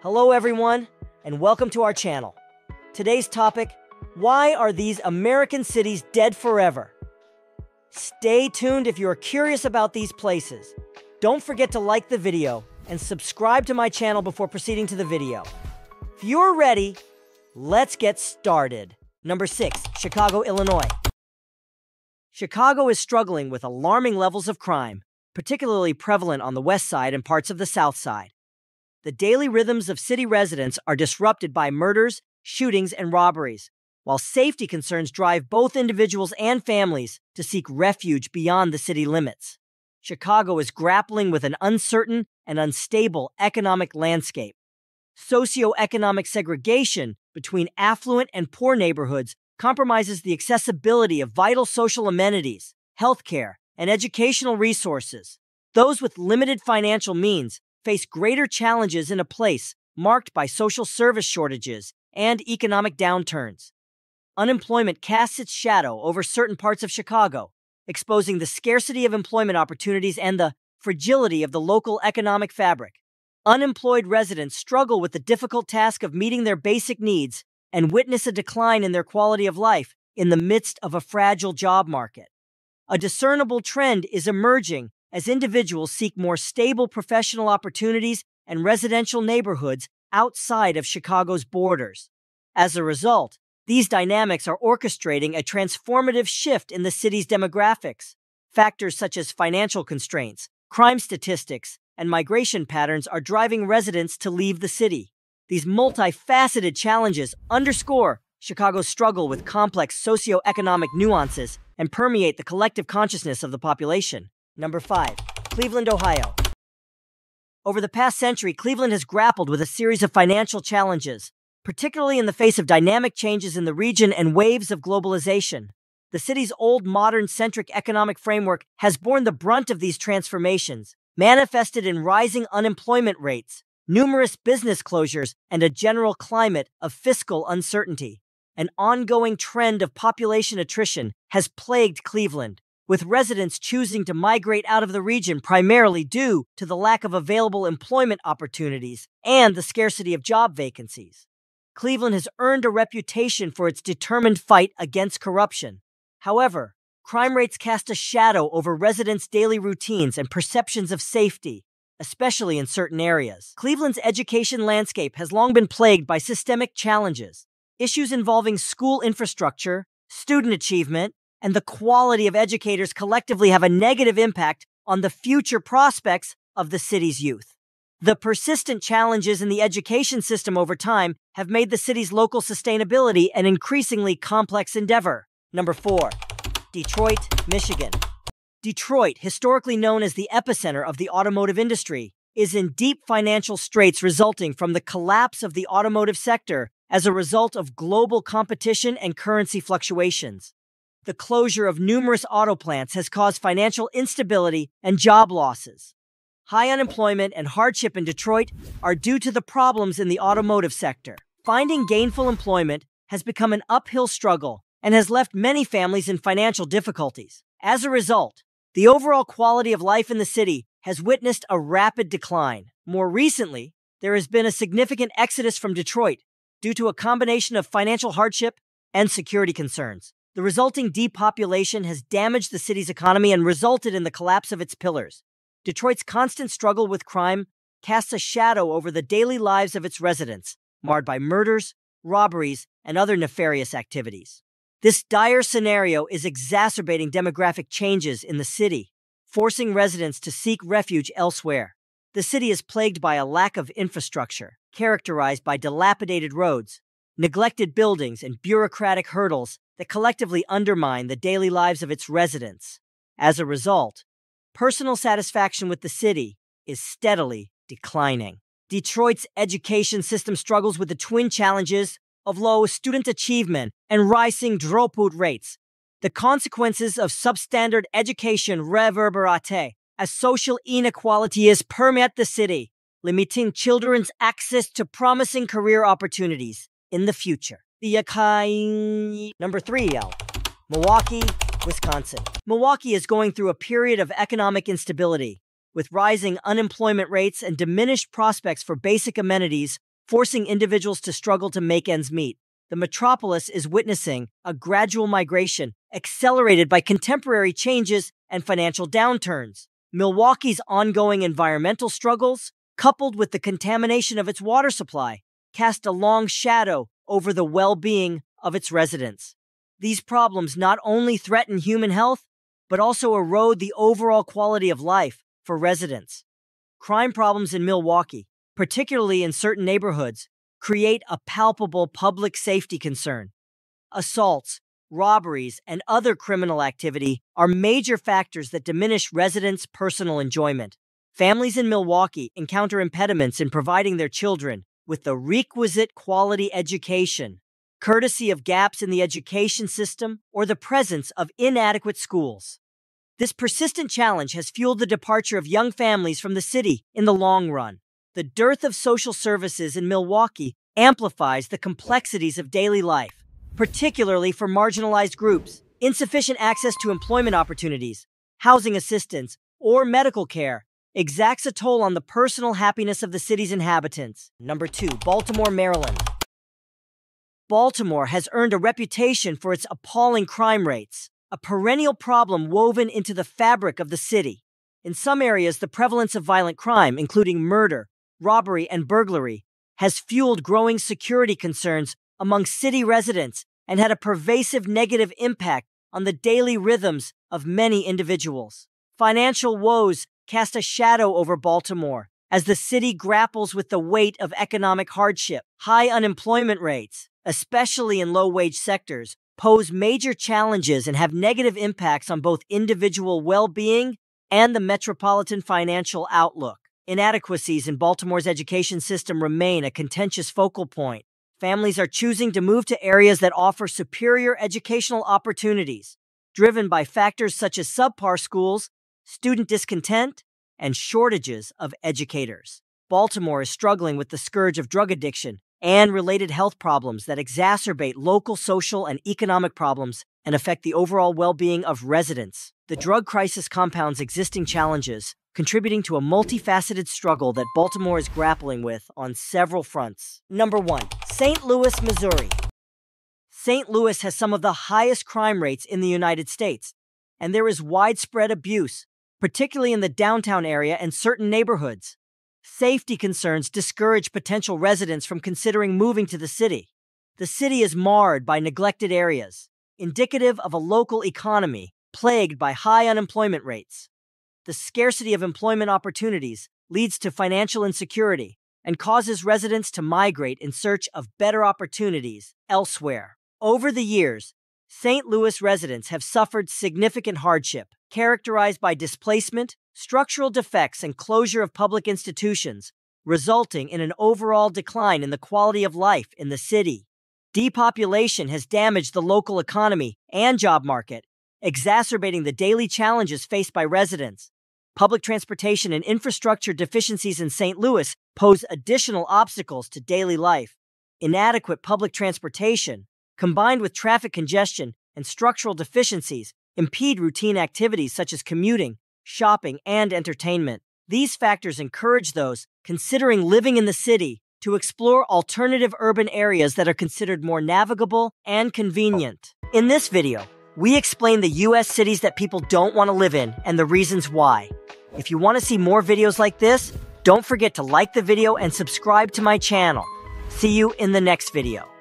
Hello everyone, and welcome to our channel. Today's topic, why are these American cities dead forever? Stay tuned if you are curious about these places. Don't forget to like the video and subscribe to my channel before proceeding to the video. If you're ready, let's get started. Number 6, Chicago, Illinois. Chicago is struggling with alarming levels of crime, particularly prevalent on the west side and parts of the south side. The daily rhythms of city residents are disrupted by murders, shootings, and robberies, while safety concerns drive both individuals and families to seek refuge beyond the city limits. Chicago is grappling with an uncertain and unstable economic landscape. Socio-economic segregation between affluent and poor neighborhoods compromises the accessibility of vital social amenities, healthcare, and educational resources. Those with limited financial means face greater challenges in a place marked by social service shortages and economic downturns. Unemployment casts its shadow over certain parts of Chicago, exposing the scarcity of employment opportunities and the fragility of the local economic fabric. Unemployed residents struggle with the difficult task of meeting their basic needs and witness a decline in their quality of life in the midst of a fragile job market. A discernible trend is emerging as individuals seek more stable professional opportunities and residential neighborhoods outside of Chicago's borders. As a result, these dynamics are orchestrating a transformative shift in the city's demographics. Factors such as financial constraints, crime statistics, and migration patterns are driving residents to leave the city. These multifaceted challenges underscore Chicago's struggle with complex socioeconomic nuances and permeate the collective consciousness of the population. Number 5, Cleveland, Ohio. Over the past century, Cleveland has grappled with a series of financial challenges, particularly in the face of dynamic changes in the region and waves of globalization. The city's old modern-centric economic framework has borne the brunt of these transformations, manifested in rising unemployment rates, numerous business closures, and a general climate of fiscal uncertainty. An ongoing trend of population attrition has plagued Cleveland, with residents choosing to migrate out of the region primarily due to the lack of available employment opportunities and the scarcity of job vacancies. Cleveland has earned a reputation for its determined fight against corruption. However, crime rates cast a shadow over residents' daily routines and perceptions of safety, especially in certain areas. Cleveland's education landscape has long been plagued by systemic challenges. Issues involving school infrastructure, student achievement, and the quality of educators collectively have a negative impact on the future prospects of the city's youth. The persistent challenges in the education system over time have made the city's local sustainability an increasingly complex endeavor. Number 4, Detroit, Michigan. Detroit, historically known as the epicenter of the automotive industry, is in deep financial straits resulting from the collapse of the automotive sector as a result of global competition and currency fluctuations. The closure of numerous auto plants has caused financial instability and job losses. High unemployment and hardship in Detroit are due to the problems in the automotive sector. Finding gainful employment has become an uphill struggle and has left many families in financial difficulties. As a result, the overall quality of life in the city has witnessed a rapid decline. More recently, there has been a significant exodus from Detroit due to a combination of financial hardship and security concerns. The resulting depopulation has damaged the city's economy and resulted in the collapse of its pillars. Detroit's constant struggle with crime casts a shadow over the daily lives of its residents, marred by murders, robberies, and other nefarious activities. This dire scenario is exacerbating demographic changes in the city, forcing residents to seek refuge elsewhere. The city is plagued by a lack of infrastructure, characterized by dilapidated roads, neglected buildings, and bureaucratic hurdles that collectively undermine the daily lives of its residents. As a result, personal satisfaction with the city is steadily declining. Detroit's education system struggles with the twin challenges of low student achievement and rising dropout rates. The consequences of substandard education reverberate as social inequalities permeate the city, limiting children's access to promising career opportunities in the future. Number 3, Milwaukee, Wisconsin. Milwaukee is going through a period of economic instability, with rising unemployment rates and diminished prospects for basic amenities forcing individuals to struggle to make ends meet. The metropolis is witnessing a gradual migration accelerated by contemporary changes and financial downturns. Milwaukee's ongoing environmental struggles, coupled with the contamination of its water supply, cast a long shadow over the well-being of its residents. These problems not only threaten human health, but also erode the overall quality of life for residents. Crime problems in Milwaukee, particularly in certain neighborhoods, create a palpable public safety concern. Assaults, robberies, and other criminal activity are major factors that diminish residents' personal enjoyment. Families in Milwaukee encounter impediments in providing their children with the requisite quality education, courtesy of gaps in the education system or the presence of inadequate schools. This persistent challenge has fueled the departure of young families from the city in the long run. The dearth of social services in Milwaukee amplifies the complexities of daily life, particularly for marginalized groups. Insufficient access to employment opportunities, housing assistance, or medical care exacts a toll on the personal happiness of the city's inhabitants. Number 2, Baltimore, Maryland. Baltimore has earned a reputation for its appalling crime rates, a perennial problem woven into the fabric of the city. In some areas, the prevalence of violent crime, including murder, robbery, and burglary, has fueled growing security concerns among city residents and had a pervasive negative impact on the daily rhythms of many individuals. Financial woes cast a shadow over Baltimore as the city grapples with the weight of economic hardship. High unemployment rates, especially in low-wage sectors, pose major challenges and have negative impacts on both individual well-being and the metropolitan financial outlook. Inadequacies in Baltimore's education system remain a contentious focal point. Families are choosing to move to areas that offer superior educational opportunities, driven by factors such as subpar schools, student discontent, and shortages of educators. Baltimore is struggling with the scourge of drug addiction and related health problems that exacerbate local social and economic problems and affect the overall well-being of residents. The drug crisis compounds existing challenges, contributing to a multifaceted struggle that Baltimore is grappling with on several fronts. Number 1, St. Louis, Missouri. St. Louis has some of the highest crime rates in the United States, and there is widespread abuse, particularly in the downtown area and certain neighborhoods. Safety concerns discourage potential residents from considering moving to the city. The city is marred by neglected areas, indicative of a local economy plagued by high unemployment rates. The scarcity of employment opportunities leads to financial insecurity and causes residents to migrate in search of better opportunities elsewhere. Over the years, St. Louis residents have suffered significant hardship, characterized by displacement, structural defects, and closure of public institutions, resulting in an overall decline in the quality of life in the city. Depopulation has damaged the local economy and job market, exacerbating the daily challenges faced by residents. Public transportation and infrastructure deficiencies in St. Louis pose additional obstacles to daily life. Inadequate public transportation, combined with traffic congestion and structural deficiencies, impede routine activities such as commuting, shopping, and entertainment. These factors encourage those considering living in the city to explore alternative urban areas that are considered more navigable and convenient. In this video, we explain the U.S. cities that people don't want to live in and the reasons why. If you want to see more videos like this, don't forget to like the video and subscribe to my channel. See you in the next video.